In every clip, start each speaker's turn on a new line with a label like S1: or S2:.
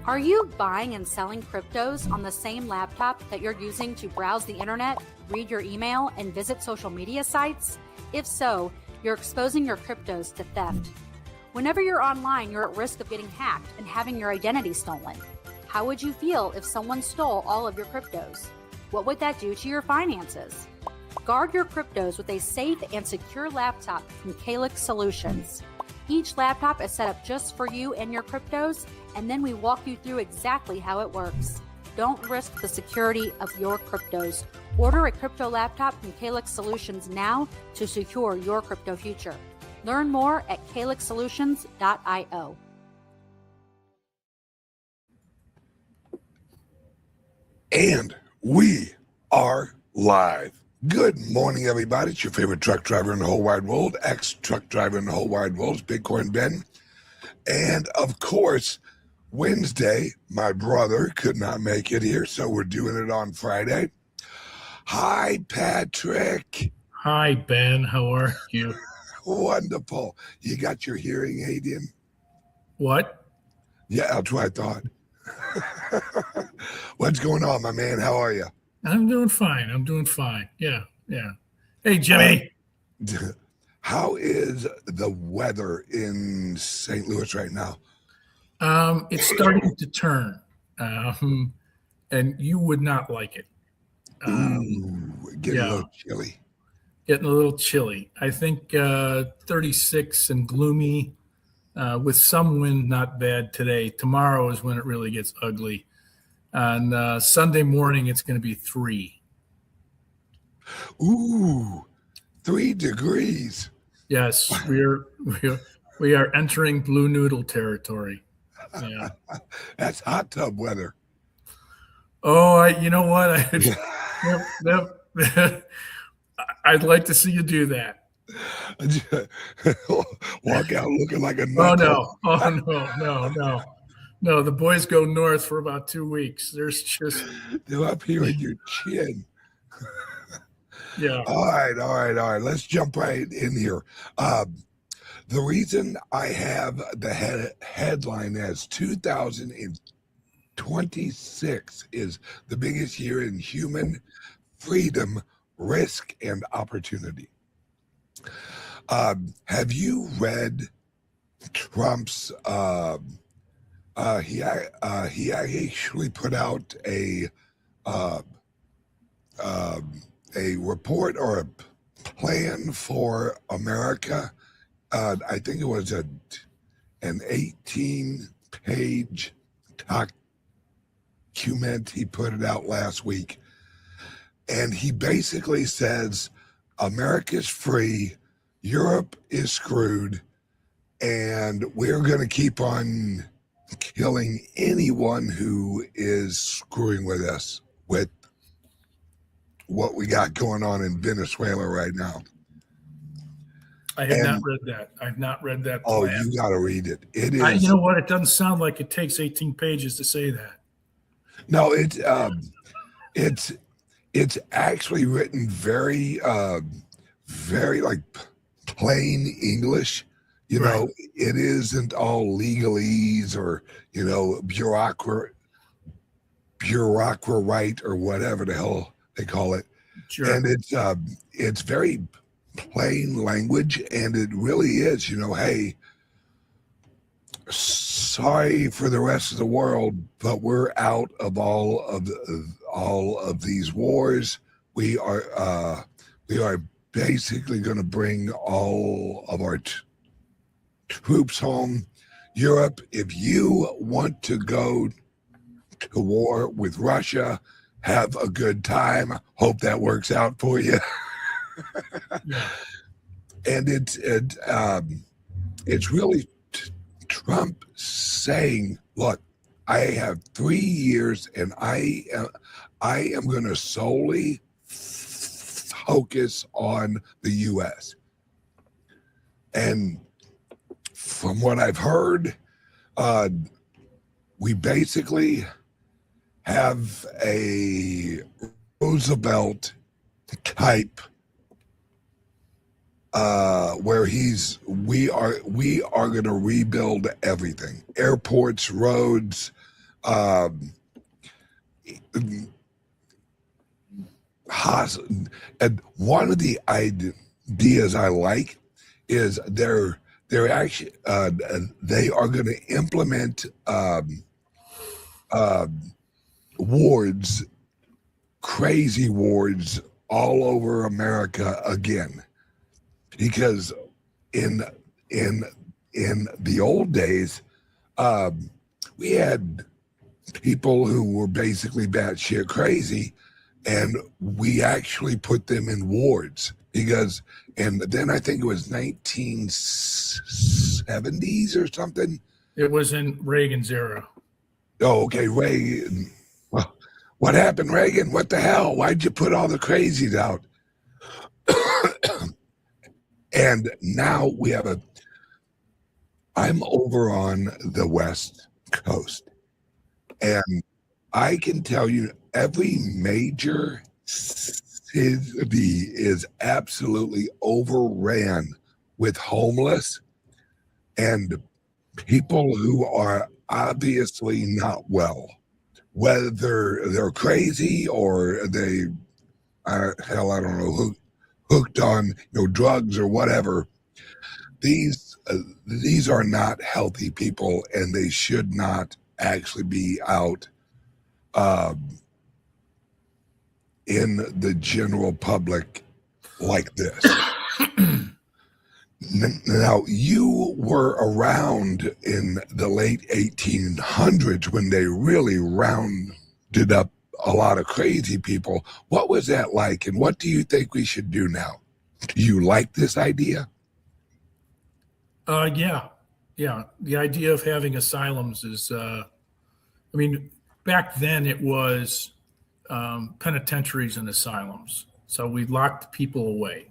S1: Are you buying and selling cryptos on the same laptop that you're using to browse the internet, read your email, and visit social media sites? If so, you're exposing your cryptos to theft. Whenever you're online, you're at risk of getting hacked and having your identity stolen. How would you feel if someone stole all of your cryptos? What would that do to your finances? Guard your cryptos with a safe and secure laptop from Calyx Solutions. Each laptop is set up just for you and your cryptos, and then we walk you through exactly how it works. Don't risk the security of your cryptos. Order a crypto laptop from Calyx Solutions now to secure your crypto future. Learn more at calyxsolutions.io.
S2: And we are live. Good morning, everybody. It's your favorite truck driver in the whole wide world, ex-truck driver in the whole wide world, it's Bitcoin Ben. And of course, Wednesday, my brother could not make it here, so we're doing it on Friday. Hi, Patrick.
S3: Hi, Ben. How are you?
S2: Wonderful. You got your hearing aid in?
S3: What?
S2: Yeah, that's what I thought. What's going on, my man? How are you?
S3: I'm doing fine. Yeah. Hey, Jimmy.
S2: How is the weather in St. Louis right now?
S3: It's starting to turn, and you would not like it.
S2: Getting a little chilly.
S3: Getting a little chilly. I think 36 and gloomy with some wind, not bad today. Tomorrow is when it really gets ugly. On Sunday morning, it's going to be 3.
S2: Ooh, 3 degrees.
S3: Yes, we are entering blue noodle territory. Yeah,
S2: that's hot tub weather.
S3: Oh, you know what? I'd like to see you do that.
S2: Walk out looking like a nut.
S3: No, the boys go north for about 2 weeks. There's just
S2: they're up here in your chin.
S3: Yeah.
S2: All right. Let's jump right in here. The reason I have the headline as 2026 is the biggest year in human freedom, risk, and opportunity. Have you read Trump's he actually put out a report or a plan for America. I think it was an 18-page document. He put it out last week, and he basically says America's free, Europe is screwed, and we're going to keep on killing anyone who is screwing with us with what we got going on in Venezuela right now.
S3: I have not read that. I've not read that plan.
S2: Oh, you got to read it. It is.
S3: You know what? It doesn't sound like it takes 18 pages to say that.
S2: No, it's actually written very like plain English. You know, it isn't all legalese or, bureaucrat or whatever the hell they call it.
S3: Sure.
S2: And it's very plain language, and it really is, hey, sorry for the rest of the world, but we're out of all of these wars. We are basically going to bring all of our troops home. Europe, if you want to go to war with Russia, have a good time. Hope that works out for you.
S3: Yeah.
S2: And it's really Trump saying, look, I have 3 years and I am going to solely focus on the U.S. And from what I've heard, we basically have a Roosevelt type where we are going to rebuild everything, airports, roads, um, and one of the ideas I like is they're actually they are going to implement wards, crazy wards all over America again, because in the old days, we had people who were basically batshit crazy, and we actually put them in wards because, and then I think it was 1970s or something.
S3: It was in Reagan's era.
S2: Oh, okay, Reagan. Well, what happened, Reagan? What the hell? Why'd you put all the crazies out? And now we have I'm over on the West Coast, and I can tell you every major city is absolutely overran with homeless and people who are obviously not well, whether they're crazy or they are, hell, I don't know, hooked on drugs or whatever. These are not healthy people, and they should not actually be out in the general public like this. Now, you were around in the late 1800s when they really rounded up a lot of crazy people. What was that like, and what do you think we should do now? Do you like this idea?
S3: Yeah. The idea of having asylums is, back then it was penitentiaries and asylums. So we locked people away.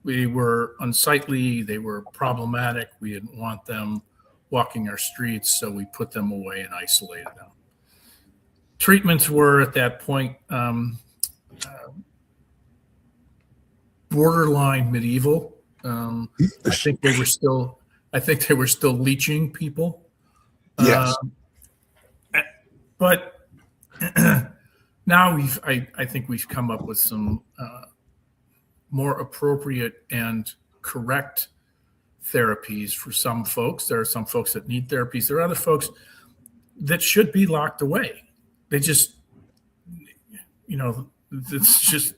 S3: We were unsightly. They were problematic. We didn't want them walking our streets, so we put them away and isolated them. Treatments were at that point borderline medieval. I think they were still leeching people.
S2: Yes.
S3: But now I think we've come up with some more appropriate and correct therapies for some folks. There are some folks that need therapies. There are other folks that should be locked away. They just, it's just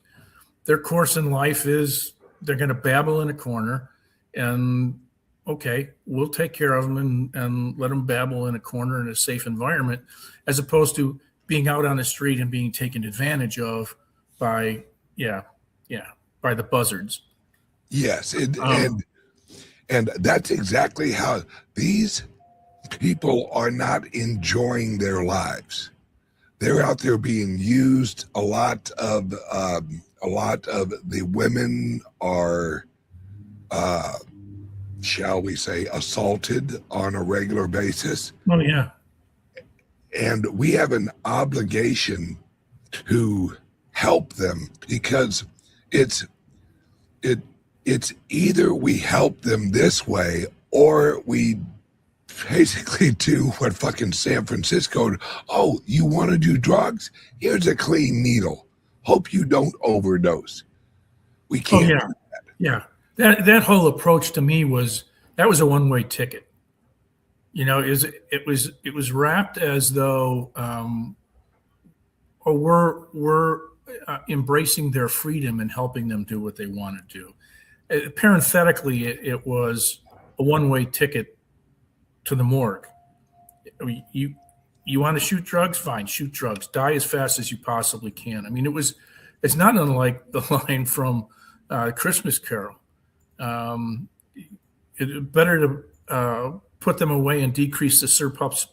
S3: their course in life is they're going to babble in a corner, and okay, we'll take care of them and let them babble in a corner in a safe environment, as opposed to being out on the street and being taken advantage of by the buzzards.
S2: Yes, and that's exactly how these people are not enjoying their lives. They're out there being used. A lot of the women are, shall we say, assaulted on a regular basis.
S3: Oh yeah,
S2: and we have an obligation to help them, because it's either we help them this way or we basically do what fucking San Francisco. Oh, you want to do drugs? Here's a clean needle. Hope you don't overdose. We can't.
S3: Oh, yeah. That whole approach to me was a one-way ticket. It was wrapped as though we're embracing their freedom and helping them do what they want to do. Parenthetically, it was a one-way ticket to the morgue. You want to shoot drugs? Fine, shoot drugs. Die as fast as you possibly can. It's not unlike the line from Christmas Carol. It's better to put them away and decrease the surplus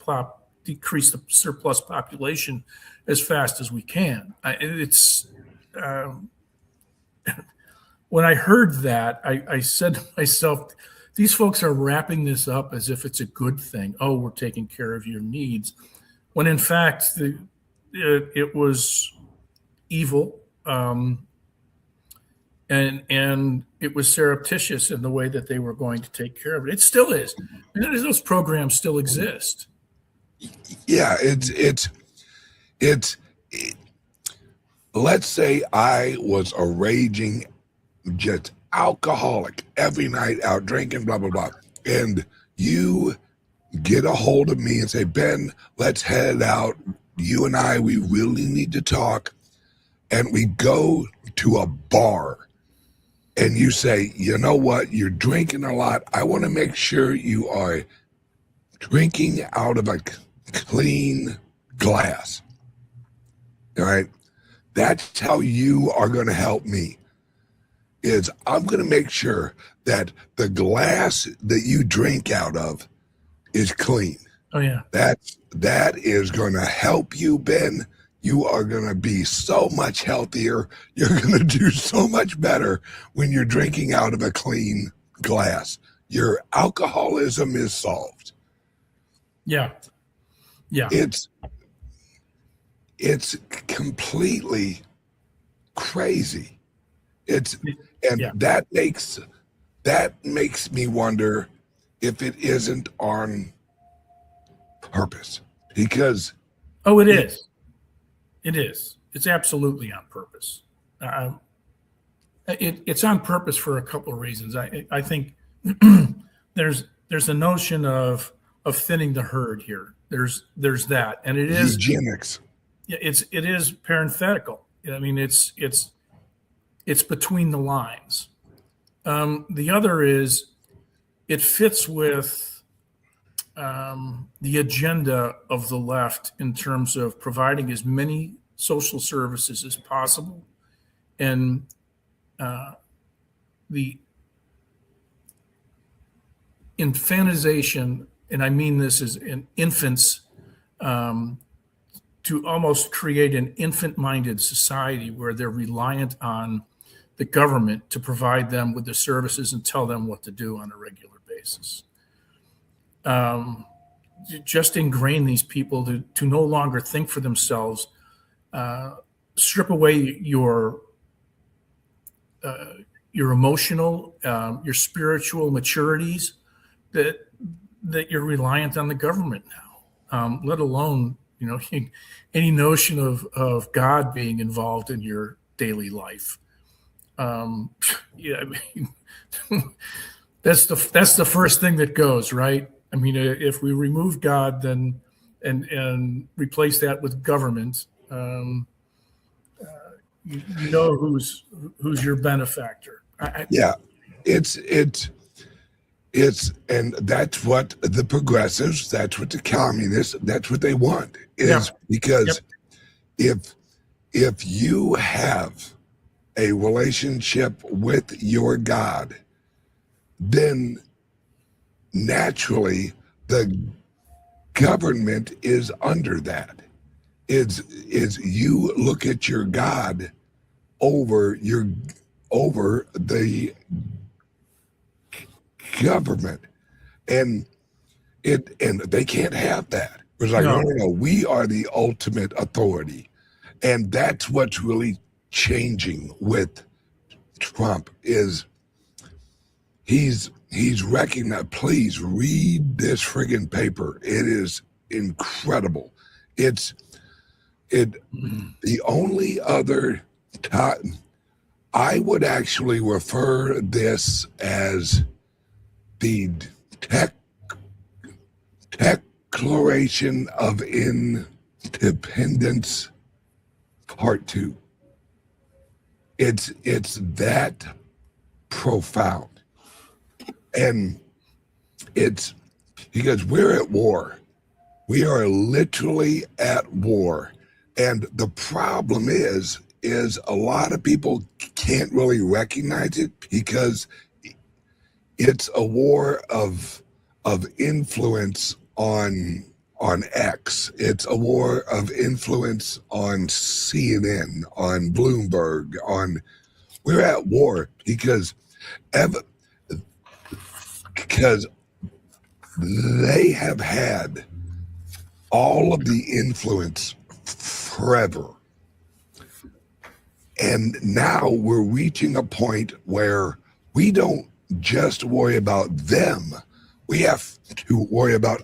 S3: population as fast as we can. When I heard that, I said to myself, these folks are wrapping this up as if it's a good thing. Oh, we're taking care of your needs, when in fact it was evil, and it was surreptitious in the way that they were going to take care of it. It still is. Those programs still exist.
S2: Yeah, it's let's say I was a raging just alcoholic every night out drinking, blah blah blah, and you get a hold of me and say, Ben, let's head out. You and I, we really need to talk. And we go to a bar and you say, you know what? You're drinking a lot. I want to make sure you are drinking out of a clean glass. All right. That's how you are going to help me. Is I'm going to make sure that the glass that you drink out of is clean.
S3: Oh yeah.
S2: That is going to help you, Ben. You are going to be so much healthier. You're going to do so much better when you're drinking out of a clean glass. Your alcoholism is solved.
S3: Yeah. Yeah.
S2: It's completely crazy. That makes me wonder if it isn't on purpose, because
S3: it is. It is. It's absolutely on purpose. It's on purpose for a couple of reasons. I think there's a notion of thinning the herd here. There's that, and it is
S2: eugenics.
S3: It is parenthetical. I mean, it's between the lines. The other is it fits with the agenda of the left in terms of providing as many social services as possible, and the infantilization, and I mean this as in infants, to almost create an infant-minded society where they're reliant on the government to provide them with the services and tell them what to do on a regular basis. Just ingrain these people to no longer think for themselves, strip away your emotional, your spiritual maturities that you're reliant on the government now, let alone, any notion of God being involved in your daily life. I mean, that's the first thing that goes, right? I mean, if we remove God, then and replace that with government, you know who's your benefactor.
S2: It's and that's what the progressives, that's what the communists, that's what they want, because if you have a relationship with your God, then naturally the government is under that. Is you look at your God over the government, and they can't have that. It's like, no, we are the ultimate authority, and that's what's really changing with Trump. Is he's recognized. Please read this friggin' paper. It is incredible. The only other time I would actually refer this as the Declaration of Independence Part 2. It's that profound. And it's because we're at war. We are literally at war. And the problem is a lot of people can't really recognize it because it's a war of influence on X. It's a war of influence on CNN, on Bloomberg, we're at war because they have had all of the influence forever. And now we're reaching a point where we don't just worry about them. We have to worry about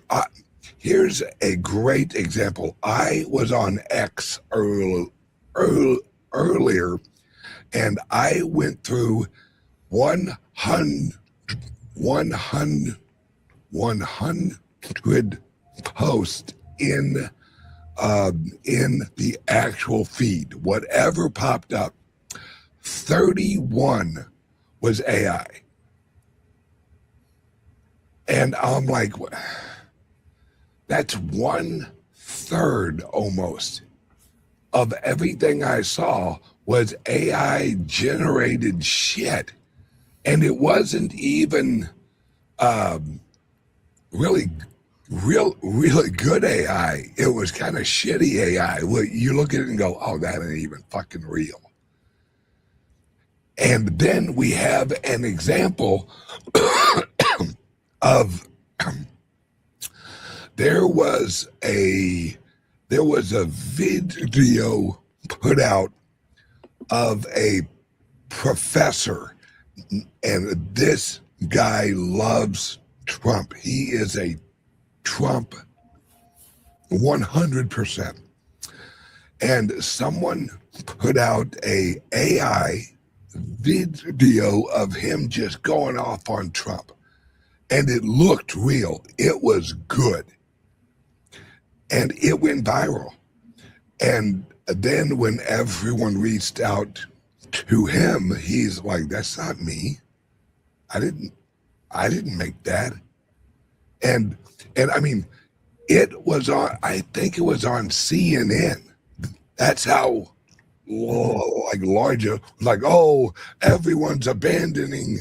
S2: Here's a great example. I was on X earlier, and I went through 100 posts in the actual feed. Whatever popped up, 31 was AI. And I'm like, that's 1/3 almost of everything I saw was AI generated shit. And it wasn't even really good AI. It was kind of shitty AI. Well, you look at it and go, oh, that ain't even fucking real. And then we have an example of there was a video put out of a professor, and this guy loves Trump. He is a Trump 100%. And someone put out a AI video of him just going off on Trump. And it looked real. It was good. And it went viral. And then when everyone reached out to him, he's like, that's not me. I didn't make that. And I mean, it was on, I think it was on CNN. That's how like larger, like, oh, everyone's abandoning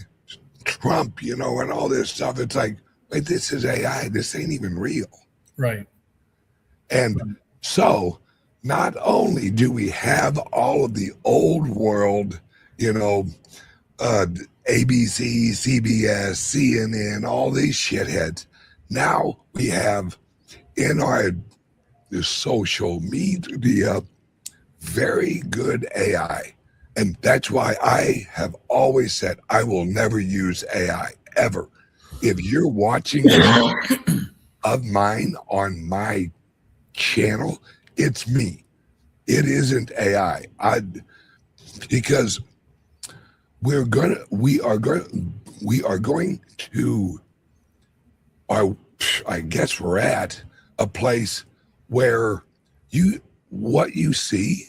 S2: Trump, you know, and all this stuff. It's like, wait, this is AI. This ain't even real.
S3: Right.
S2: And so not only do we have all of the old world, you know, ABC, CBS, CNN, all these shitheads, now we have in our social media very good AI. And that's why I have always said I will never use AI ever. If you're watching of mine on my channel, it's me. It isn't AI. Because we are going to, or I guess we're at a place where what you see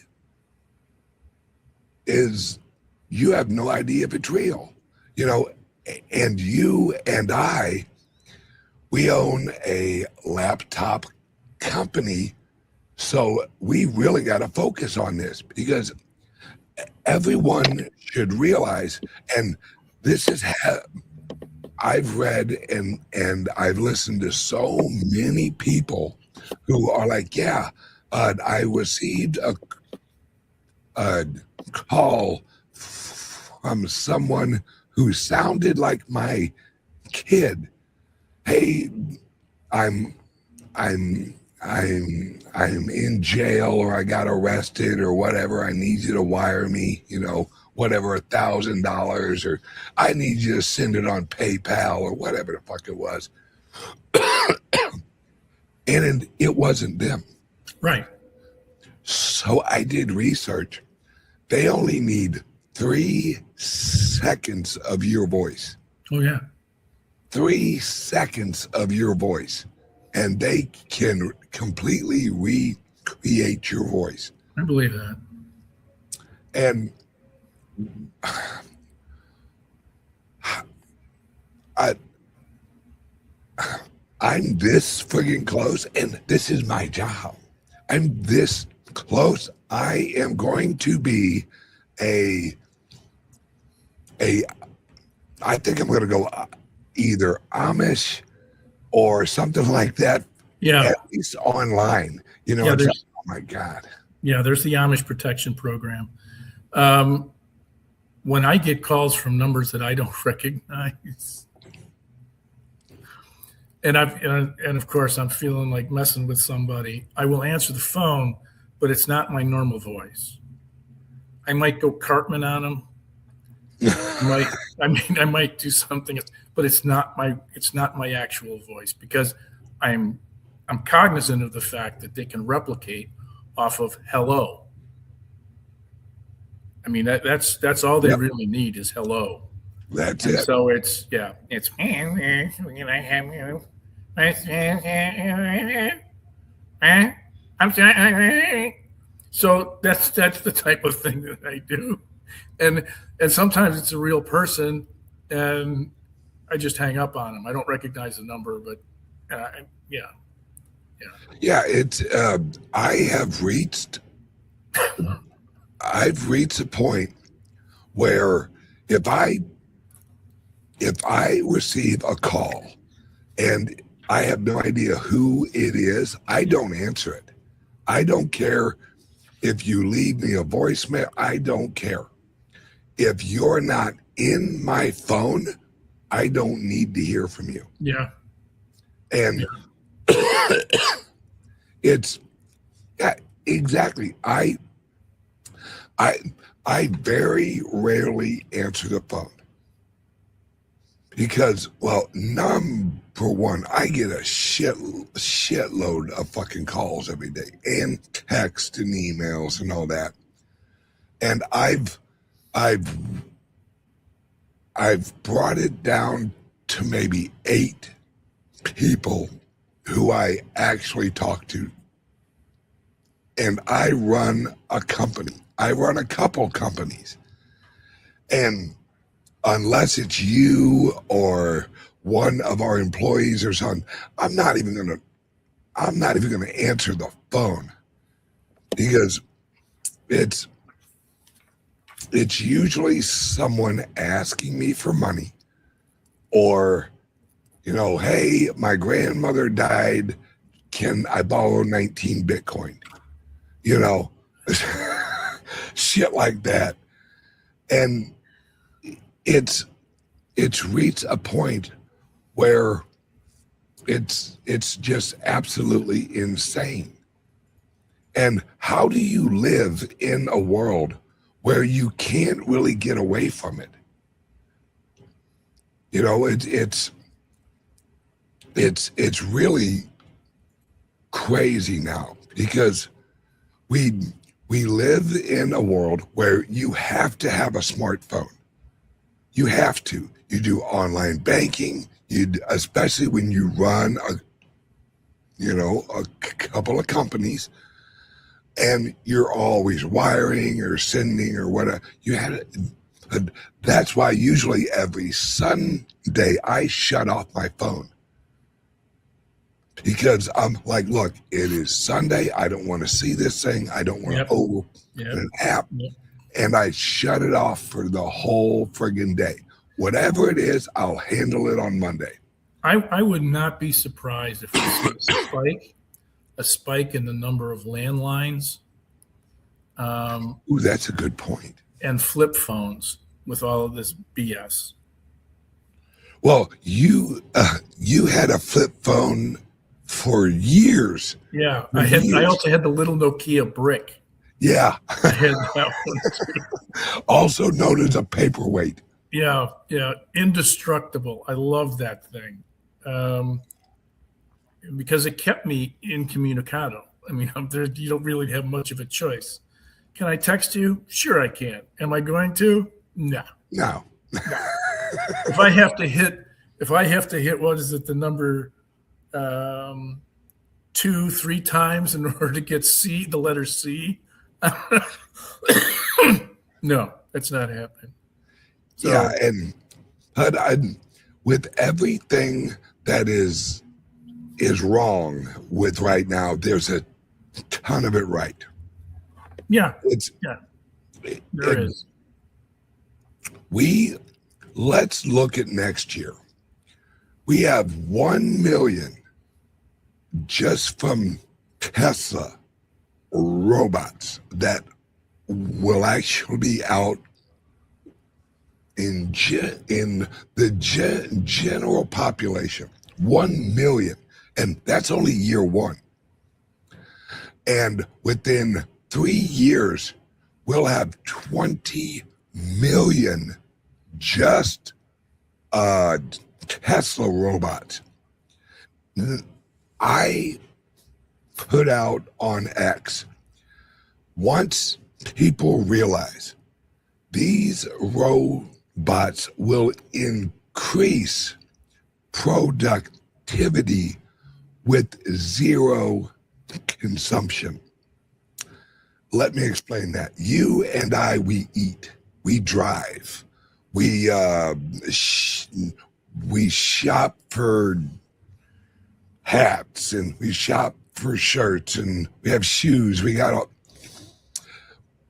S2: is you have no idea if it's real, you know. And you and we own a laptop company, so we really got to focus on this, because everyone should realize, and this is I've read and I've listened to so many people who are like, yeah, I received a call from someone who sounded like my kid. Hey, I'm in jail, or I got arrested or whatever. I need you to wire me, you know, whatever, $1,000, or I need you to send it on PayPal or whatever the fuck it was. And it wasn't them.
S3: Right.
S2: So I did research. They only need 3 seconds of your voice.
S3: Oh, yeah.
S2: 3 seconds of your voice, and they can completely recreate your voice.
S3: I believe that.
S2: And I'm this friggin' close, and this is my job. I'm this close. I am going to be I think I'm going to go either Amish or something like that.
S3: Yeah.
S2: At least online. You know,
S3: Yeah,
S2: it's like, oh my God.
S3: Yeah, there's the Amish Protection Program. When I get calls from numbers that I don't recognize, and of course I'm feeling like messing with somebody, I will answer the phone, but it's not my normal voice. I might go Cartman on them. I might do something, but it's not my actual voice, because I'm I'm cognizant of the fact that they can replicate off of hello. I mean, that's all they
S2: Yep.
S3: really need is hello.
S2: That's
S3: And
S2: it.
S3: so it's I'm sorry. So that's the type of thing that I do, and sometimes it's a real person, and I just hang up on them. I don't recognize the number, but yeah.
S2: Yeah, it's I've reached a point where if I receive a call and I have no idea who it is, I don't answer it. I don't care if you leave me a voicemail. I don't care. If you're not in my phone, I don't need to hear from you.
S3: Yeah.
S2: And it's exactly. I very rarely answer the phone because, well, number one, I get a shitload of fucking calls every day and texts and emails and all that. And I've brought it down to maybe 8 people who I actually talk to. And I run a company. I run a couple companies. And unless it's you or one of our employees or something, I'm not even gonna answer the phone because it's usually someone asking me for money or, hey, my grandmother died. Can I borrow 19 Bitcoin? Shit like that. And it's reached a point where it's just absolutely insane. And how do you live in a world where you can't really get away from it? It's really crazy now because we live in a world where you have to have a smartphone. You have to. You do online banking. Especially when you run a couple of companies, and you're always wiring or sending or whatever. That's why usually every Sunday I shut off my phone. Because I'm like, look, it is Sunday. I don't want to see this thing. I don't want to open an app. Yep. And I shut it off for the whole friggin' day. Whatever it is, I'll handle it on Monday.
S3: I would not be surprised if we see a spike in the number of landlines.
S2: Ooh, that's a good point.
S3: And flip phones with all of this BS.
S2: Well, you had a flip phone for years.
S3: Yeah, I also had the little Nokia brick.
S2: Yeah.
S3: I had that one too.
S2: Also known as a paperweight.
S3: Yeah, indestructible. I love that thing because it kept me incommunicado. I mean, you don't really have much of a choice. Can I text you? Sure, I can. Am I going to? No. If I have to hit, what is it? The number 2-3 times in order to get the letter C. No, that's not happening. So,
S2: yeah, and with everything that is wrong with right now, there's a ton of it right.
S3: Yeah, there is.
S2: Let's look at next year. We have 1 million just from Tesla robots that will actually be out in the general population. 1 million, and that's only year one. And within 3 years, we'll have 20 million just Tesla robots. I put out on X. Once people realize these robots will increase productivity with zero consumption. Let me explain that. You and I, we eat, we drive, we shop for hats, and we shop for shirts, and we have shoes. We got all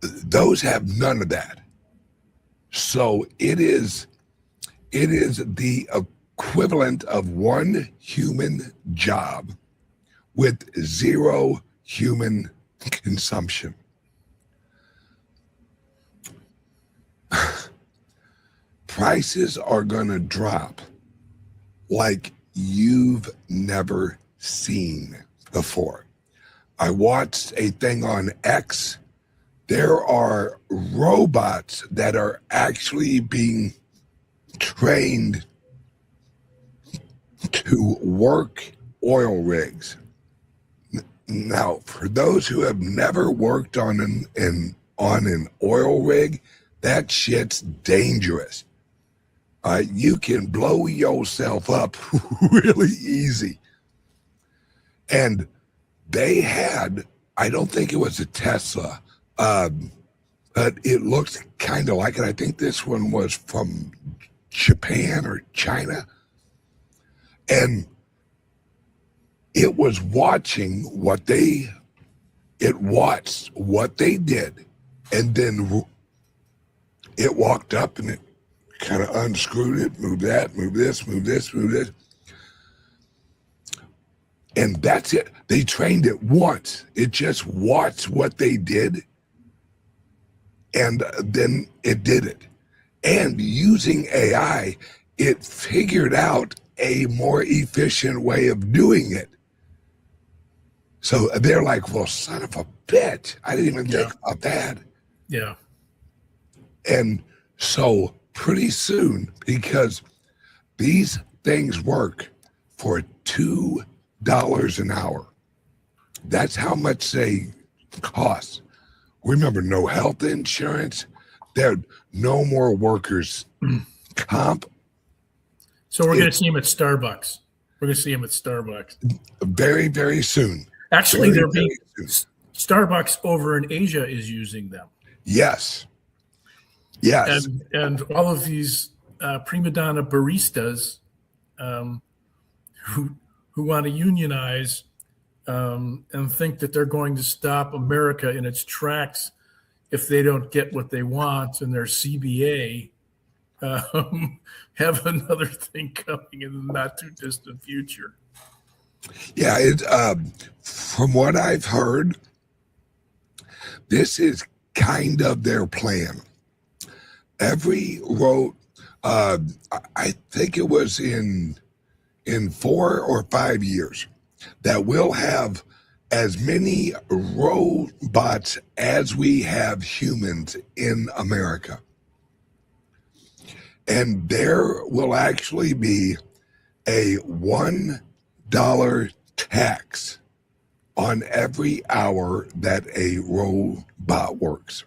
S2: those, have none of that. So it is the equivalent of one human job with zero human consumption. Prices are going to drop like you've never seen before. I watched a thing on X. There are robots that are actually being trained to work oil rigs. Now, for those who have never worked on an oil rig, that shit's dangerous. You can blow yourself up really easy. And they had, I don't think it was a Tesla, but it looks kind of like it. I think this one was from Japan or China. And it was watching what they did, and then it walked up and it kind of unscrewed it, moved that, move this, move this, move this. And that's it. They trained it once. It just watched what they did, and then it did it. And using AI, it figured out a more efficient way of doing it. So they're like, well, son of a bitch, I didn't even think about that.
S3: Yeah.
S2: And so pretty soon, because these things work for $2 an hour. That's how much they cost. Remember, no health insurance. There no more workers' comp.
S3: So we're going to see him at Starbucks. We're going to see him at Starbucks.
S2: Very, very soon.
S3: Actually,
S2: Very,
S3: they're being
S2: very soon.
S3: Starbucks over in Asia is using them.
S2: Yes. Yes.
S3: And all of these prima donna baristas who want to unionize and think that they're going to stop America in its tracks if they don't get what they want in their CBA, have another thing coming in the not too distant future.
S2: Yeah, from what I've heard, this is kind of their plan. Every road, I think it was in 4 or 5 years, that we'll have as many robots as we have humans in America. And there will actually be a $1 tax on every hour that a robot works.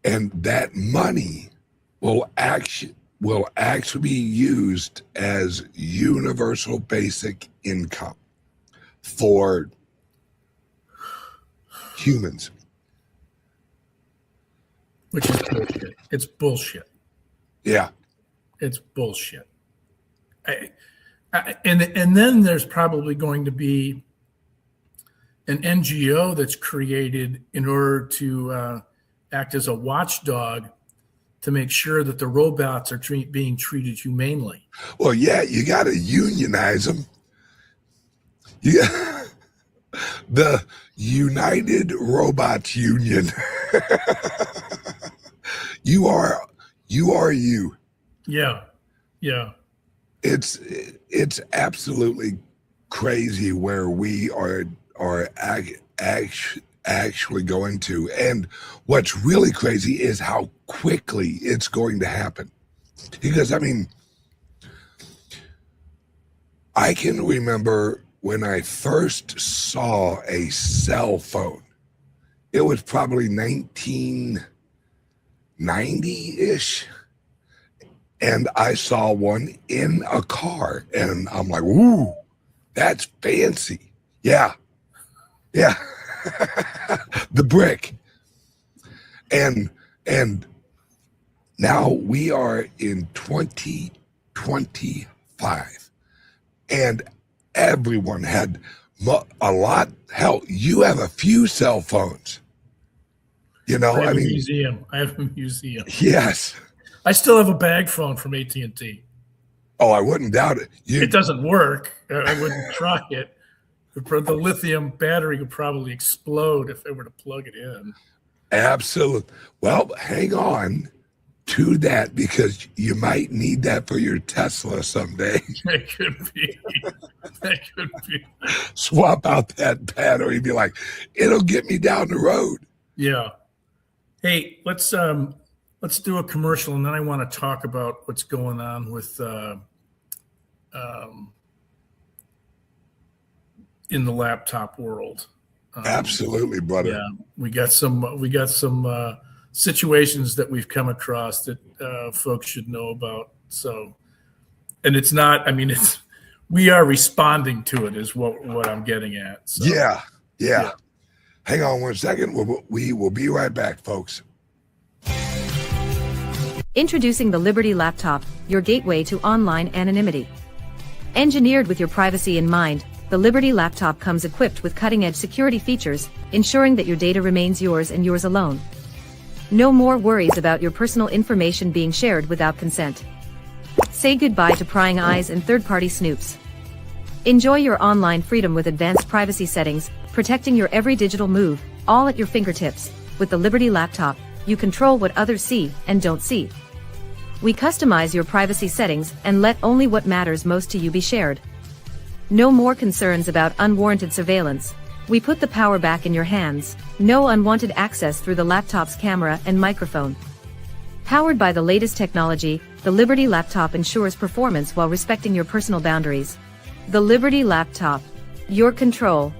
S2: And that money will actually be used as universal basic income for humans.
S3: Which is bullshit. It's bullshit.
S2: Yeah.
S3: It's bullshit. And then there's probably going to be an NGO that's created in order to act as a watchdog to make sure that the robots are being treated humanely.
S2: Well, yeah, you got to unionize them. Yeah, the United Robots Union. You are you.
S3: Yeah.
S2: It's absolutely crazy where we are actually going to. And what's really crazy is how quickly it's going to happen. Because, I mean, I can remember when I first saw a cell phone, it was probably 1990-ish. And I saw one in a car, and I'm like, "Ooh, that's fancy." Yeah. The brick. And now we are in 2025, and everyone had a lot. Hell, you have a few cell phones. You know,
S3: I have
S2: I
S3: a
S2: mean,
S3: museum. I have a museum.
S2: yes.
S3: I still have a bag phone from AT&T.
S2: Oh, I wouldn't doubt it.
S3: It doesn't work. I wouldn't try it. The lithium battery would probably explode if I were to plug it in.
S2: Absolutely. Well, hang on to that, because you might need that for your Tesla someday.
S3: That could be. That could be.
S2: Swap out that battery, be like, it'll get me down the road.
S3: Yeah. Hey, let's do a commercial, and then I want to talk about what's going on with in the laptop world.
S2: Absolutely, brother.
S3: Yeah, we got some situations that we've come across that folks should know about. So, and it's not. I mean, we are responding to it, is what I'm getting at. So,
S2: Yeah. Hang on one second. We will be right back, folks.
S4: Introducing the Liberty Laptop, your gateway to online anonymity. Engineered with your privacy in mind, the Liberty Laptop comes equipped with cutting-edge security features, ensuring that your data remains yours and yours alone. No more worries about your personal information being shared without consent. Say goodbye to prying eyes and third-party snoops. Enjoy your online freedom with advanced privacy settings, protecting your every digital move, all at your fingertips. With the Liberty Laptop, you control what others see and don't see. We customize your privacy settings and let only what matters most to you be shared. No more concerns about unwarranted surveillance. We put the power back in your hands. No unwanted access through the laptop's camera and microphone. Powered by the latest technology, the Liberty Laptop ensures performance while respecting your personal boundaries. The Liberty Laptop. Your control.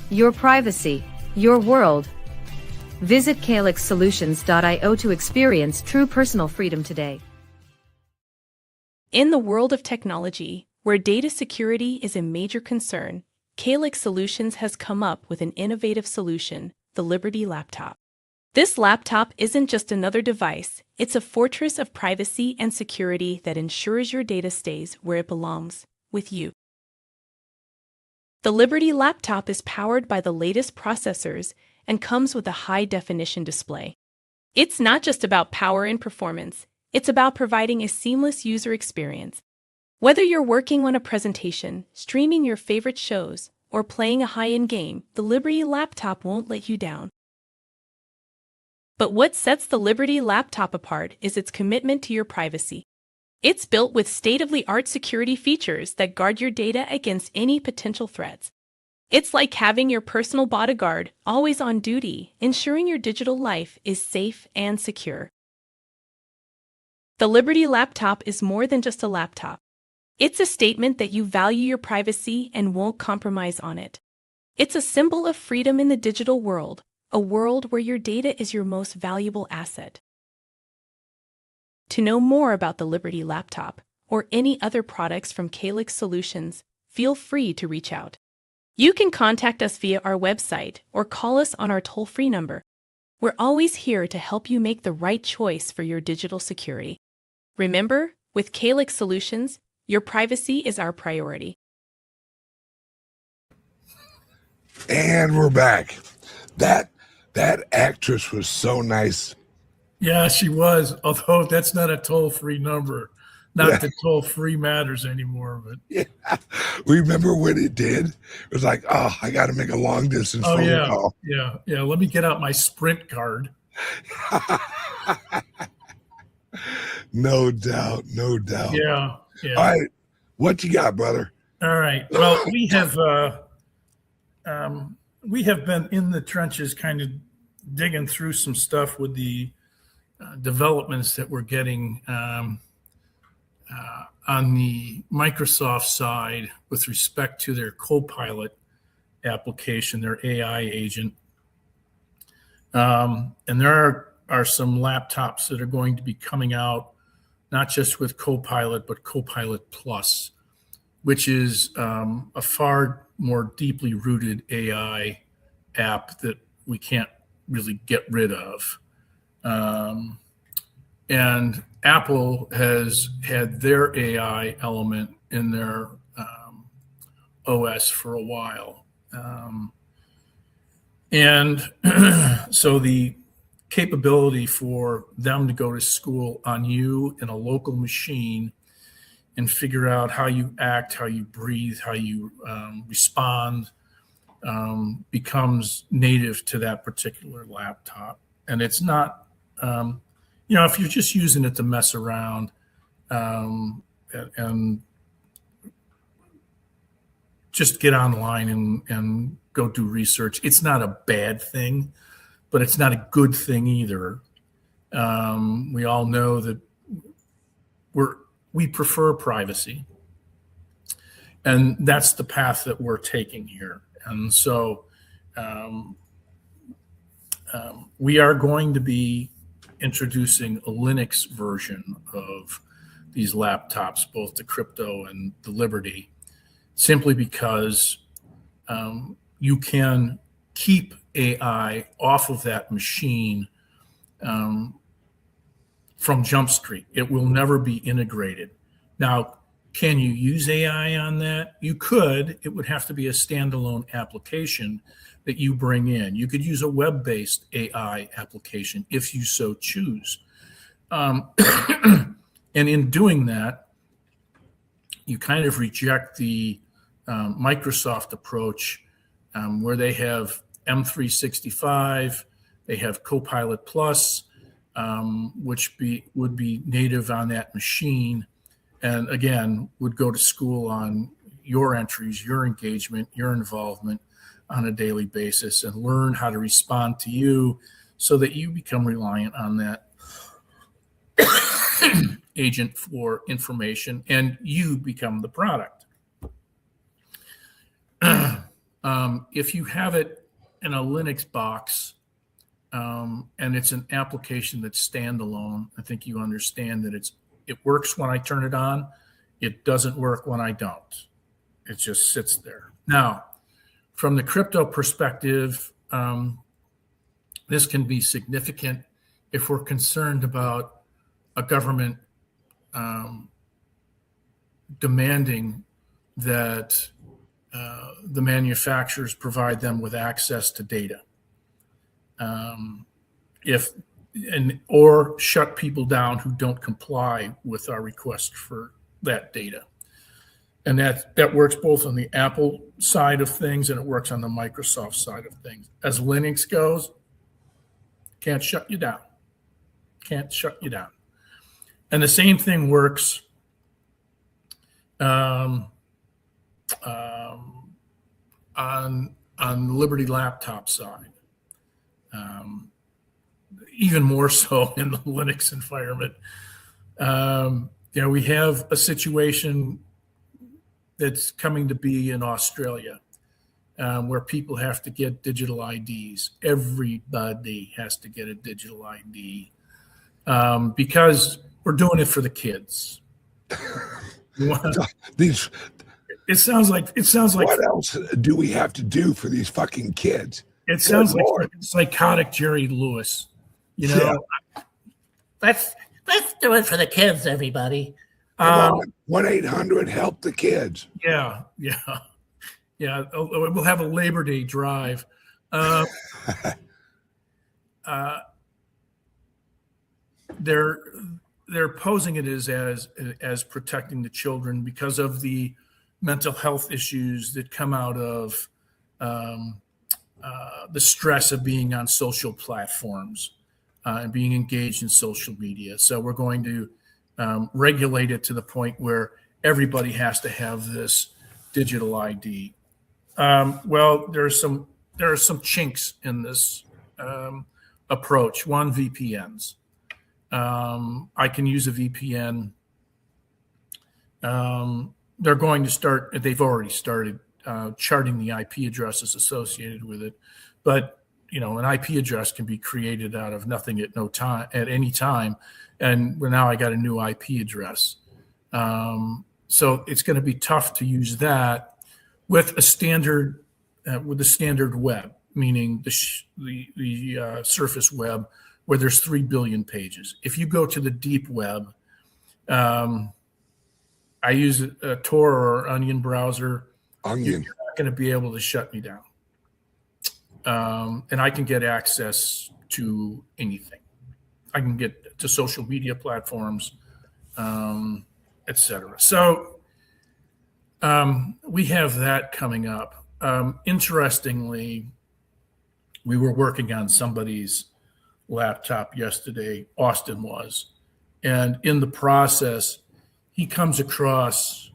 S4: Your privacy. Your world. Visit calyxsolutions.io to experience true personal freedom today.
S5: In the world of technology, where data security is a major concern, Calyx Solutions has come up with an innovative solution, the Liberty Laptop. This laptop isn't just another device, it's a fortress of privacy and security that ensures your data stays where it belongs, with you. The Liberty Laptop is powered by the latest processors and comes with a high-definition display. It's not just about power and performance, it's about providing a seamless user experience. Whether you're working on a presentation, streaming your favorite shows, or playing a high-end game, the Liberty Laptop won't let you down. But what sets the Liberty Laptop apart is its commitment to your privacy. It's built with state-of-the-art security features that guard your data against any potential threats. It's like having your personal bodyguard always on duty, ensuring your digital life is safe and secure. The Liberty Laptop is more than just a laptop. It's a statement that you value your privacy and won't compromise on it. It's a symbol of freedom in the digital world, a world where your data is your most valuable asset. To know more about the Liberty Laptop or any other products from Calyx Solutions, feel free to reach out. You can contact us via our website or call us on our toll-free number. We're always here to help you make the right choice for your digital security. Remember, with Calyx Solutions, your privacy is our priority.
S2: And we're back. That actress was so nice.
S3: Yeah, she was. Although that's not a toll-free number. Not that toll-free matters anymore. But
S2: Yeah. Remember when it did? It was like, oh, I got to make a long distance phone call.
S3: Yeah. Let me get out my Sprint card.
S2: No doubt.
S3: Yeah.
S2: All right. What you got, brother?
S3: All right. Well, we have been in the trenches, kind of digging through some stuff with the developments that we're getting on the Microsoft side, with respect to their Copilot application, their AI agent, and there are some laptops that are going to be coming out, not just with Copilot, but Copilot Plus, which is a far more deeply rooted AI app that we can't really get rid of. And Apple has had their AI element in their OS for a while. And so the capability for them to go to school on you in a local machine and figure out how you act, how you breathe, how you respond becomes native to that particular laptop. And it's not, if you're just using it to mess around and just get online and go do research, it's not a bad thing, but it's not a good thing either. We all know that we prefer privacy, and that's the path that we're taking here. And so we are going to be introducing a Linux version of these laptops, both the Crypto and the Liberty, simply because you can keep AI off of that machine from Jump Street. It will never be integrated. Now, can you use AI on that? You could. It would have to be a standalone application that you bring in. You could use a web-based AI application if you so choose. And in doing that, you kind of reject the Microsoft approach where they have M365, they have Copilot Plus, which would be native on that machine, and again would go to school on your entries, your engagement, your involvement on a daily basis, and learn how to respond to you so that you become reliant on that agent for information and you become the product. If you have it in a Linux box, and it's an application that's standalone, I think you understand that it works when I turn it on. It doesn't work when I don't. It just sits there. Now, from the crypto perspective, this can be significant if we're concerned about a government demanding that the manufacturers provide them with access to data. Or shut people down who don't comply with our request for that data. And that works both on the Apple side of things and it works on the Microsoft side of things. As Linux goes, can't shut you down. Can't shut you down. And the same thing works on the Liberty laptop side. Even more so in the Linux environment. We have a situation that's coming to be in Australia where people have to get digital IDs. Everybody has to get a digital ID because we're doing it for the kids. It sounds like
S2: what else do we have to do for these fucking kids?
S3: It sounds like psychotic Jerry Lewis.
S2: Yeah.
S6: Let's do it for the kids, everybody.
S2: 1-800 help the kids.
S3: Yeah. We'll have a Labor Day drive. They're posing it as protecting the children because of the mental health issues that come out of the stress of being on social platforms and being engaged in social media. So we're going to regulate it to the point where everybody has to have this digital ID. Well, there are some chinks in this approach. One, VPNs. I can use a VPN they're going to start. They've already started charting the IP addresses associated with it, but an IP address can be created out of nothing at any time, and now I got a new IP address. So it's going to be tough to use that with a standard web, meaning the surface web, where there's 3 billion pages. If you go to the deep web, I use a Tor or Onion browser.
S2: Onion.
S3: You're not going to be able to shut me down. And I can get access to anything. I can get to social media platforms, etc. So we have that coming up. Interestingly, we were working on somebody's laptop yesterday. Austin was. And in the process, he comes across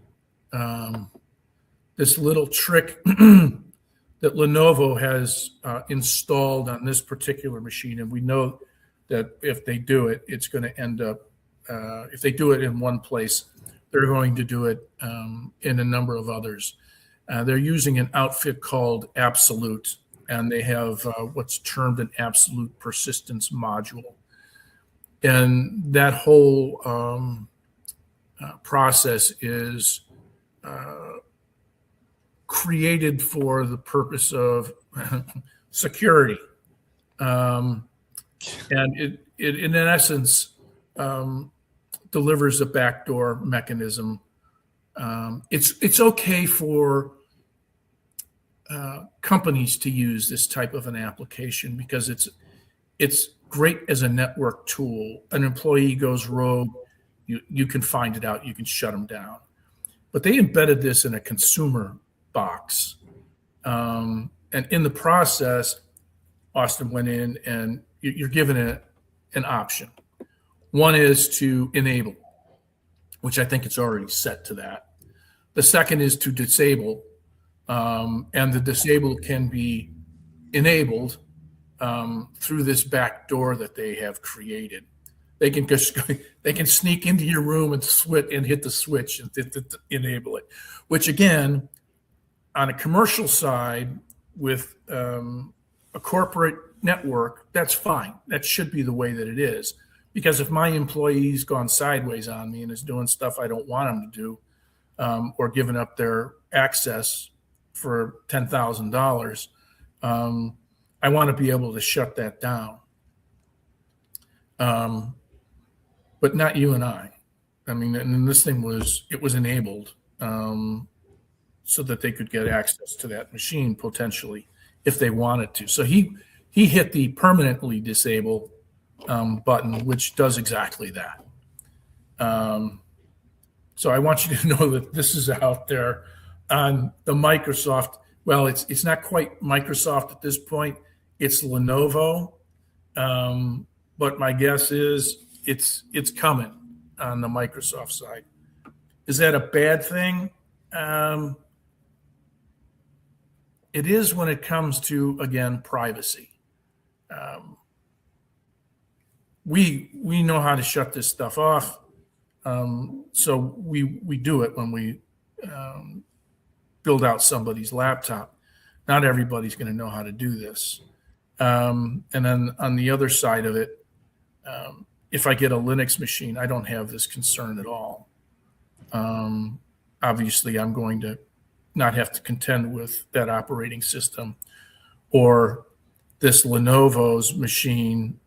S3: this little trick that Lenovo has installed on this particular machine. And we know that if they do it, it's going to end up, if they do it in one place, they're going to do it in a number of others. They're using an outfit called Absolute, and they have what's termed an absolute persistence module. And that whole process is created for the purpose of security. And it in essence, delivers a backdoor mechanism. It's okay for companies to use this type of an application because it's great as a network tool. An employee goes rogue, you can find it out, you can shut them down. But they embedded this in a consumer box. And in the process, Austin went in and you're given an option. One is to enable, which I think it's already set to that. The second is to disable, and the disable can be enabled through this back door that they have created. They can sneak into your room and hit the switch and enable it, which again, on a commercial side with a corporate network, that's fine. That should be the way that it is. Because if my employee's gone sideways on me and is doing stuff I don't want him to do, or giving up their access for $10,000, I want to be able to shut that down. But not you and I. I mean, and this thing was enabled so that they could get access to that machine potentially if they wanted to. So he hit the permanently disable button, which does exactly that. So I want you to know that this is out there on the Microsoft. Well, it's not quite Microsoft at this point. It's Lenovo, but my guess is it's coming on the Microsoft side. Is that a bad thing? It is when it comes to, again, privacy. We know how to shut this stuff off, so we do it when we build out somebody's laptop. Not everybody's going to know how to do this. And then on the other side of it, if I get a Linux machine, I don't have this concern at all. Obviously, I'm going to not have to contend with that operating system or this Lenovo's machine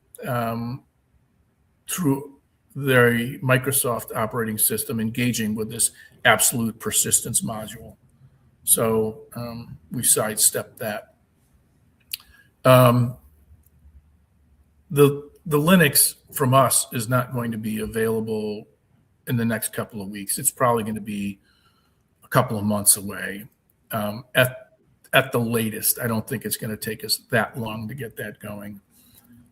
S3: through their Microsoft operating system engaging with this absolute persistence module. So we sidestepped that. The Linux from us is not going to be available in the next couple of weeks. It's probably going to be a couple of months away at the latest. I don't think it's going to take us that long to get that going.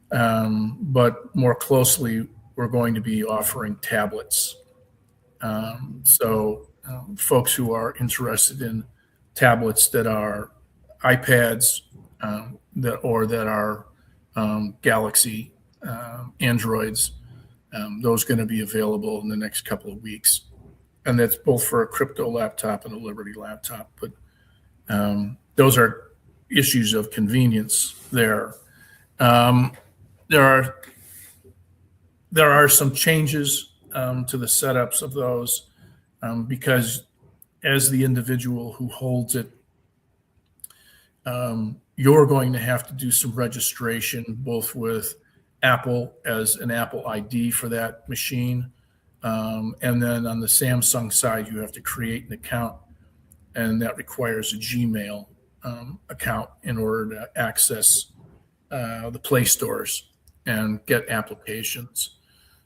S3: But more closely, we're going to be offering tablets. So folks who are interested in tablets that are iPads that are Galaxy Androids, those are going to be available in the next couple of weeks. and that's both for a crypto laptop and a Liberty laptop. But those are issues of convenience there. There are some changes to the setups of those because as the individual who holds it, you're going to have to do some registration, both with Apple as an Apple ID for that machine. And then on the Samsung side, you have to create an account, and that requires a Gmail account in order to access the Play stores and get applications.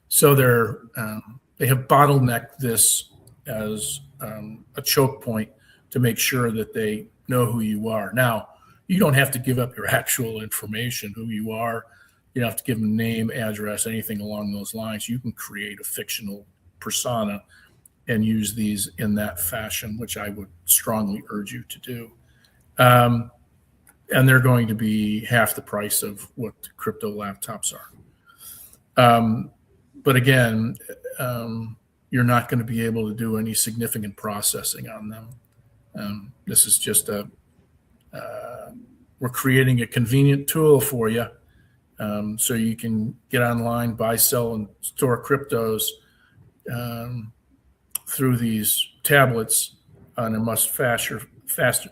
S3: So they have bottlenecked this as a choke point to make sure that they know who you are. Now, you don't have to give up your actual information, who you are. You don't have to give them name, address, anything along those lines. You can create a fictional persona and use these in that fashion, which I would strongly urge you to do. And they're going to be half the price of what crypto laptops are. But again, you're not going to be able to do any significant processing on them. This is just we're creating a convenient tool for you so you can get online, buy, sell, and store cryptos through these tablets on a much faster fashion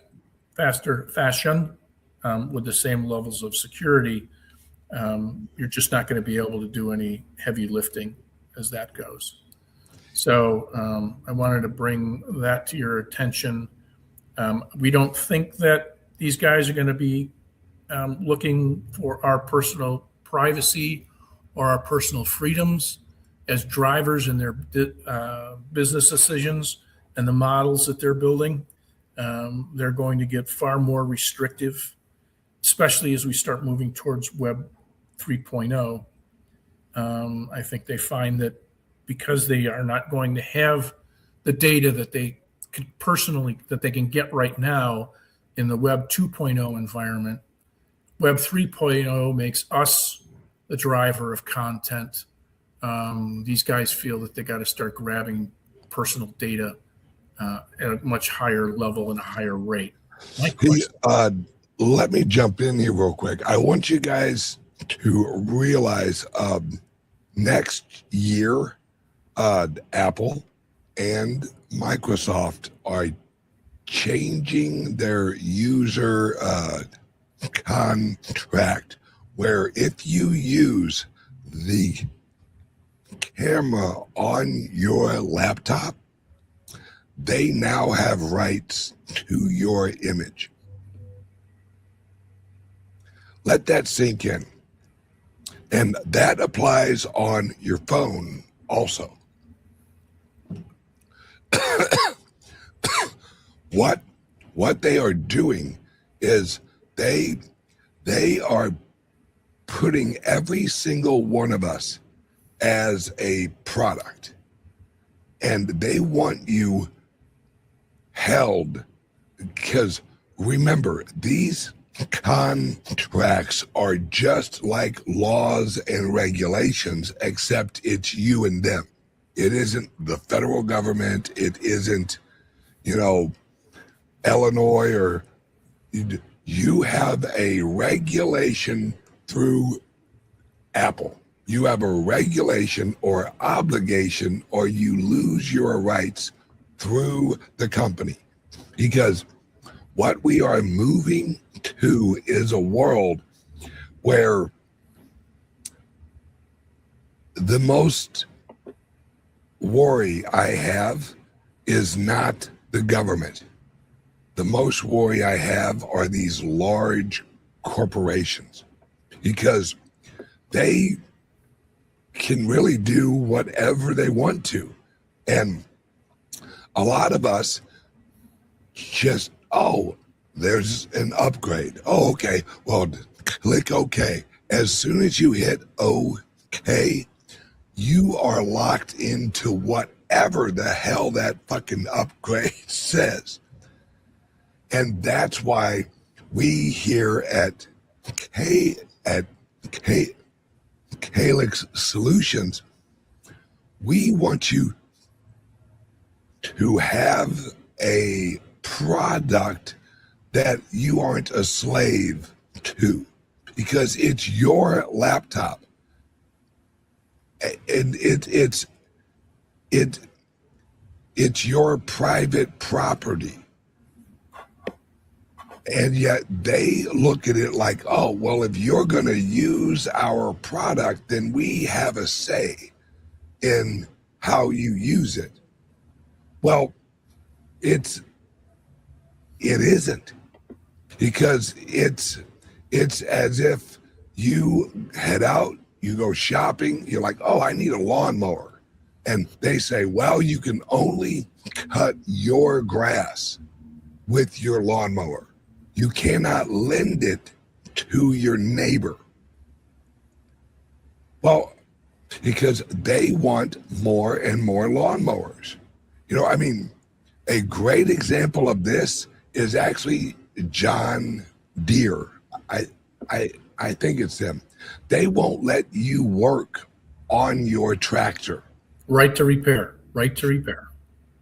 S3: with the same levels of security. You're just not going to be able to do any heavy lifting as that goes. So I wanted to bring that to your attention. We don't think that these guys are going to be looking for our personal privacy or our personal freedoms as drivers in their business decisions and the models that they're building. They're going to get far more restrictive, especially as we start moving towards Web 3.0. I think they find that because they are not going to have the data that they can get right now in the Web 2.0 environment, Web 3.0 makes us the driver of content. These guys feel that they got to start grabbing personal data at a much higher level and a higher rate.
S2: Let me jump in here real quick. I want you guys to realize next year, Apple and Microsoft are changing their user contract, where if you use the camera on your laptop, they now have rights to your image. Let that sink in. And that applies on your phone also. What they are doing is they are putting every single one of us as a product, and they want you held, because remember, these contracts are just like laws and regulations, except it's you and them. It isn't the federal government. It isn't, Illinois, or you have a regulation through Apple. You have a regulation or obligation, or you lose your rights through the company. Because what we are moving to is a world where the most worry I have is not the government. The most worry I have are these large corporations, because they can really do whatever they want to. And a lot of us just, there's an upgrade. Okay. Well, click OK. As soon as you hit OK, you are locked into whatever the hell that fucking upgrade says. And that's why we here at Calyx Solutions, we want you to have a product that you aren't a slave to, because it's your laptop, and it's your private property. And yet they look at it like, oh, well, if you're going to use our product, then we have a say in how you use it. Well, it isn't, because it's as if you head out, you go shopping, you're like, oh, I need a lawnmower. And they say, well, you can only cut your grass with your lawnmower. You cannot lend it to your neighbor. Well, because they want more and more lawnmowers. You know, I mean, a great example of this is actually John Deere. I think it's them. They won't let you work on your tractor.
S3: Right to repair. Right to repair.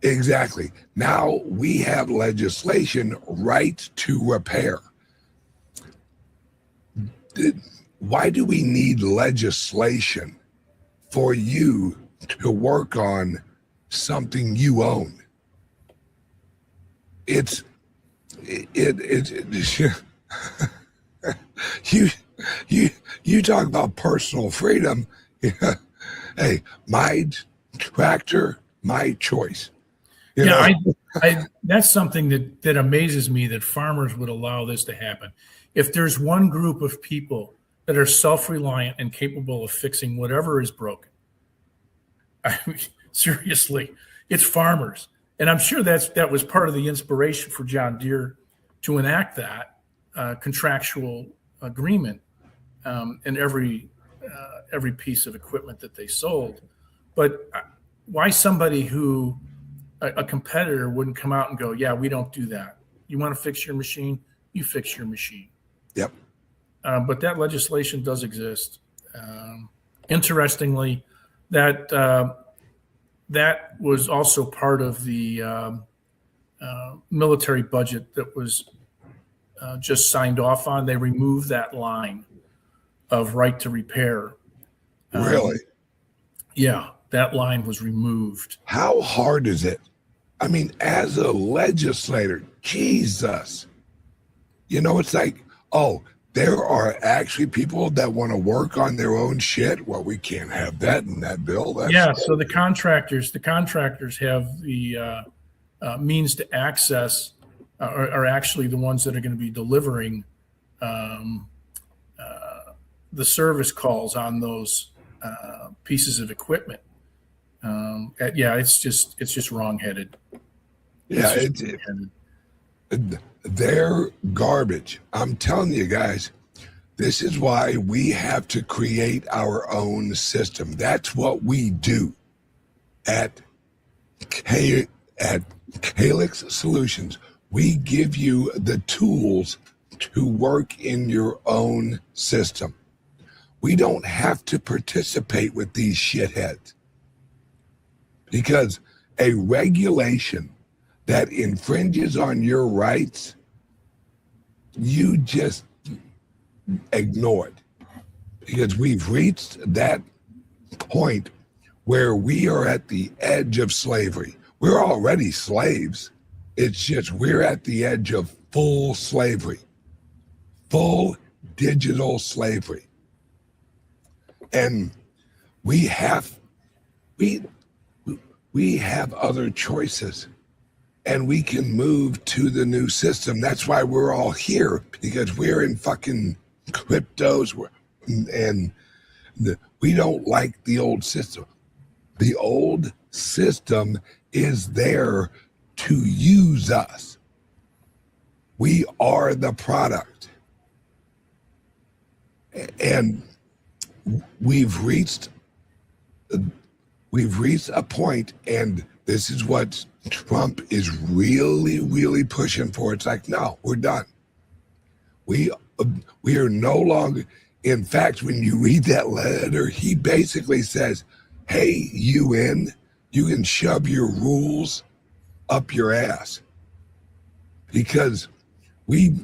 S2: Exactly. Now we have legislation, right to repair. Why do we need legislation for you to work on something you own? It's you talk about personal freedom. Hey, my tractor, my choice. You know?
S3: I that's something that amazes me, that farmers would allow this to happen. If there's one group of people that are self-reliant and capable of fixing whatever is broken, I mean, seriously, it's farmers. And I'm sure that was part of the inspiration for John Deere to enact that contractual agreement in every piece of equipment that they sold. But why somebody who a competitor wouldn't come out and go, yeah, we don't do that. You want to fix your machine, you fix your machine.
S2: Yep.
S3: But that legislation does exist. Interestingly, that was also part of the military budget that was just signed off on. They removed that line of right to repair.
S2: Really?
S3: Yeah, that line was removed.
S2: How hard is it? I mean, as a legislator, Jesus, you know, it's like, oh, there are actually people that want to work on their own shit. Well, we can't have that in that bill.
S3: So the contractors have the means to access, are actually the ones that are going to be delivering the service calls on those pieces of equipment. It's just wrongheaded.
S2: They're garbage. I'm telling you guys, this is why we have to create our own system. That's what we do at Calyx Solutions. We give you the tools to work in your own system. We don't have to participate with these shitheads, because a regulation that infringes on your rights, you just ignore it, because we've reached that point where we are at the edge of slavery. We're already slaves. It's just we're at the edge of full slavery, full digital slavery. And we have other choices, and we can move to the new system. That's why we're all here, because we're in fucking cryptos, and we don't like the old system. The old system is there to use us. We are the product. And we've reached a point, and this is what Trump is really, really pushing for. It's like, no, we're done. We are no longer. In fact, when you read that letter, he basically says, hey, UN, you can shove your rules up your ass, because we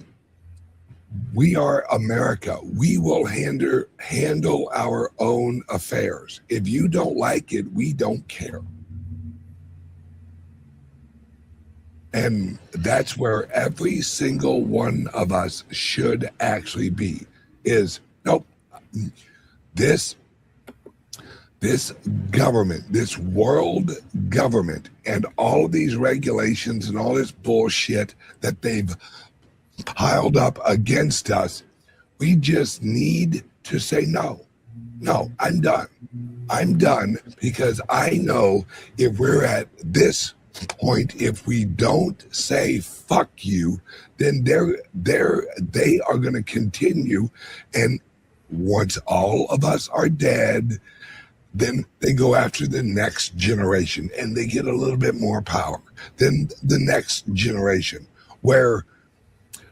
S2: are America. We will handle our own affairs. If you don't like it, we don't care. And that's where every single one of us should actually be, is nope, this government, this world government, and all of these regulations and all this bullshit that they've piled up against us, we just need to say no. No, I'm done. I'm done, because I know if we're at this point, if we don't say fuck you, then they are going to continue, and once all of us are dead, then they go after the next generation and they get a little bit more power. Then the next generation, where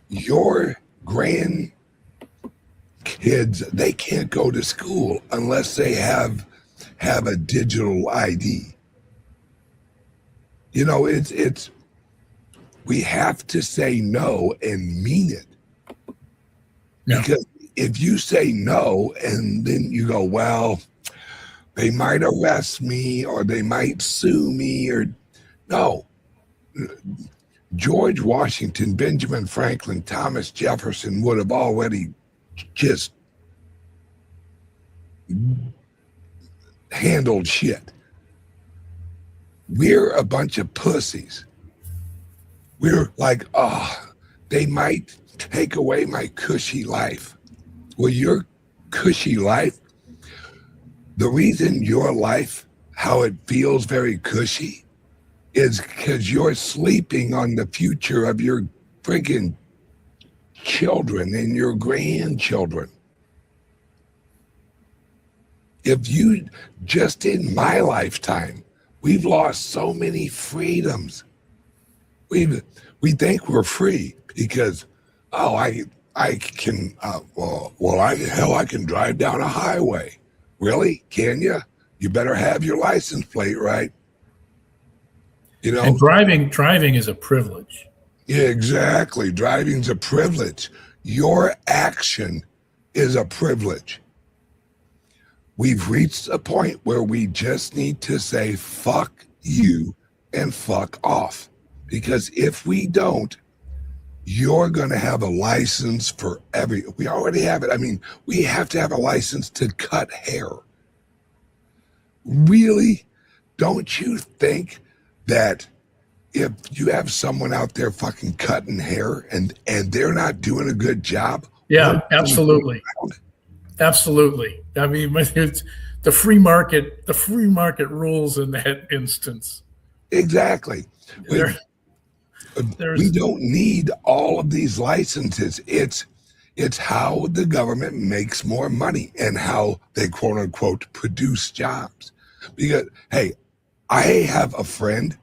S2: your grandkids, they can't go to school unless they have a digital ID. You know, it's we have to say no and mean it.
S3: Yeah.
S2: Because if you say no and then you go, well, they might arrest me or they might sue me, or no. George Washington, Benjamin Franklin, Thomas Jefferson would have already just handled shit. We're a bunch of pussies. We're like, oh, they might take away my cushy life. Well, your cushy life, the reason your life, how it feels very cushy, is because you're sleeping on the future of your freaking children and your grandchildren. If you, just in my lifetime, we've lost so many freedoms. We think we're free because, oh, I can, I can drive down a highway. Really? Can you? You better have your license plate, right? You know,
S3: And driving is a privilege.
S2: yeah, exactly. Driving's a privilege. Your action is a privilege. We've reached a point where we just need to say fuck you and fuck off. Because if we don't, you're going to have a license for we already have it. I mean, we have to have a license to cut hair. Really? Don't you think that if you have someone out there fucking cutting hair and they're not doing a good job?
S3: Yeah, absolutely. Absolutely. I mean, it's the free market rules in that instance.
S2: Exactly.
S3: There's-
S2: We don't need all of these licenses. It's how the government makes more money and how they quote unquote produce jobs. Because, hey, I have a friend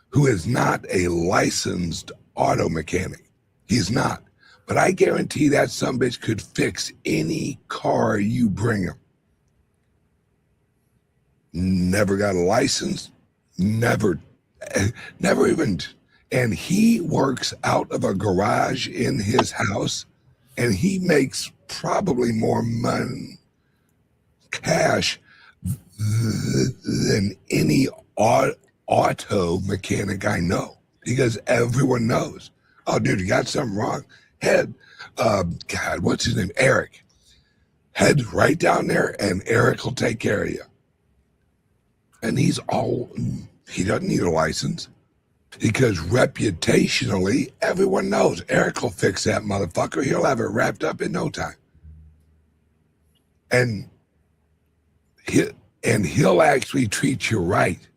S2: who is not a licensed auto mechanic. He's not. But I guarantee that sumbitch could fix any car you bring him. Never got a license, never even. And he works out of a garage in his house, and he makes probably more money, cash, than any auto mechanic I know, because everyone knows, oh, dude, you got something wrong. Head, God, what's his name? Eric. Head right down there, and Eric will take care of you. And he doesn't need a license. Because reputationally, everyone knows Eric will fix that motherfucker. He'll have it wrapped up in no time. And he'll actually treat you right.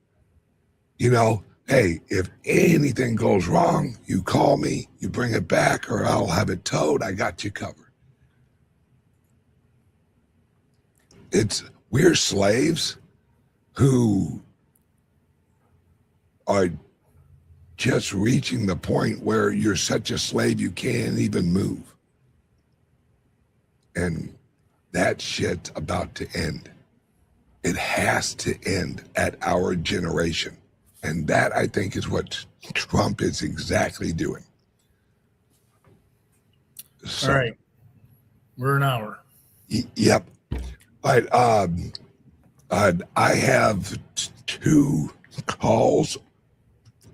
S2: You know, hey, if anything goes wrong, you call me, you bring it back, or I'll have it towed. I got you covered. We're slaves who are just reaching the point where you're such a slave you can't even move. And that shit's about to end. It has to end at our generation. And that, I think, is what Trump is exactly doing. So,
S3: All right. We're an hour.
S2: Yep. All right. I have 2 calls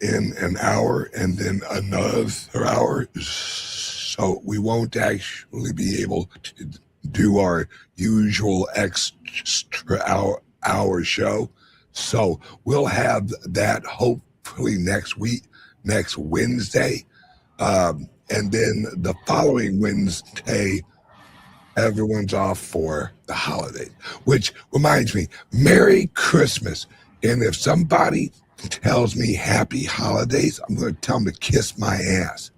S2: in an hour and then another hour. So we won't actually be able to do our usual extra hour show. So we'll have that hopefully next week, next Wednesday. And then the following Wednesday, everyone's off for the holiday, which reminds me, Merry Christmas. And if somebody tells me Happy Holidays, I'm going to tell them to kiss my ass.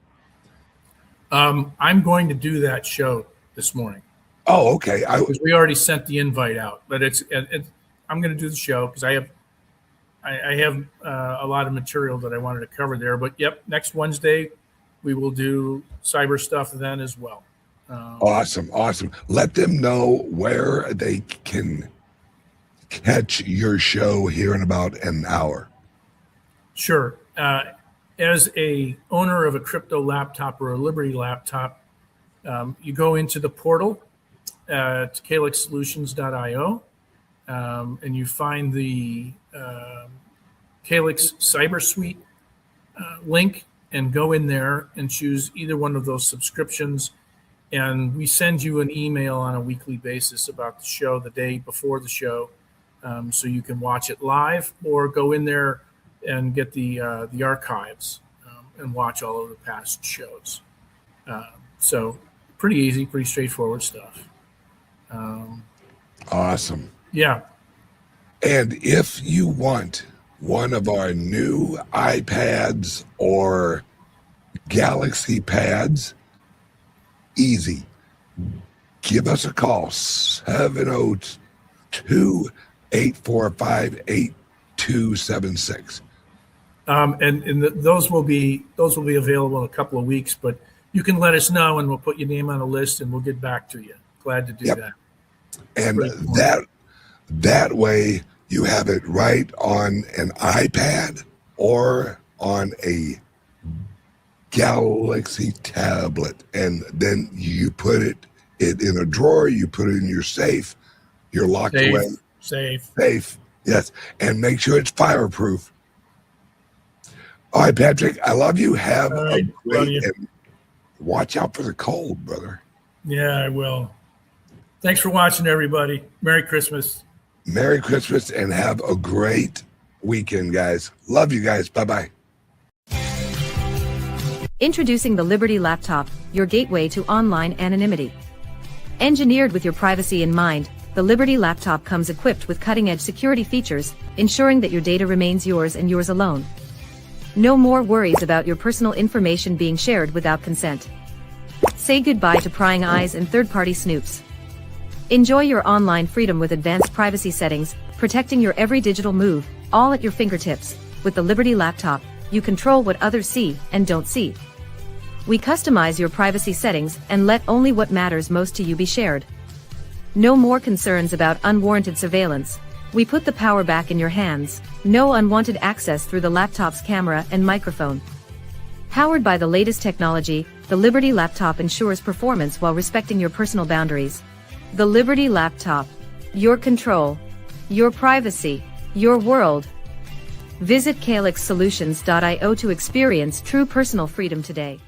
S3: I'm going to do that show this morning.
S2: Oh, okay.
S3: Because we already sent the invite out, but I'm going to do the show because I have a lot of material that I wanted to cover there. But yep, next Wednesday we will do cyber stuff then as well.
S2: Awesome. Let them know where they can catch your show here in about an hour.
S3: Sure. As a owner of a crypto laptop or a Liberty laptop, you go into the portal at calixsolutions.io, and you find the Calix Cyber Suite link and go in there and choose either one of those subscriptions. And we send you an email on a weekly basis about the show the day before the show, so you can watch it live or go in there and get the archives and watch all of the past shows. So pretty easy, pretty straightforward stuff.
S2: Awesome.
S3: Yeah.
S2: And if you want one of our new iPads or Galaxy Pads, easy. Give us a call, 702-845-8276.
S3: Those will be available in a couple of weeks, but you can let us know and we'll put your name on a list and we'll get back to you. Glad to do that.
S2: And that way you have it right on an iPad or on a Galaxy tablet, and then you put it in a drawer, you put it in your safe, you're locked away.
S3: Safe.
S2: Yes. And make sure it's fireproof. All right, Patrick, I love you. Have a great, and watch out for the cold, brother.
S3: Yeah, I will. Thanks for watching, everybody. Merry Christmas.
S2: Merry Christmas and have a great weekend, guys. Love you guys. Bye-bye.
S4: Introducing the Liberty Laptop, your gateway to online anonymity. Engineered with your privacy in mind, the Liberty Laptop comes equipped with cutting-edge security features, ensuring that your data remains yours and yours alone. No more worries about your personal information being shared without consent. Say goodbye to prying eyes and third-party snoops. Enjoy your online freedom with advanced privacy settings, protecting your every digital move, all at your fingertips. With the Liberty Laptop, you control what others see and don't see. We customize your privacy settings and let only what matters most to you be shared. No more concerns about unwarranted surveillance. We put the power back in your hands. No unwanted access through the laptop's camera and microphone. Powered by the latest technology, the Liberty Laptop ensures performance while respecting your personal boundaries. The Liberty Laptop. Your control. Your privacy. Your world. Visit calixsolutions.io to experience true personal freedom today.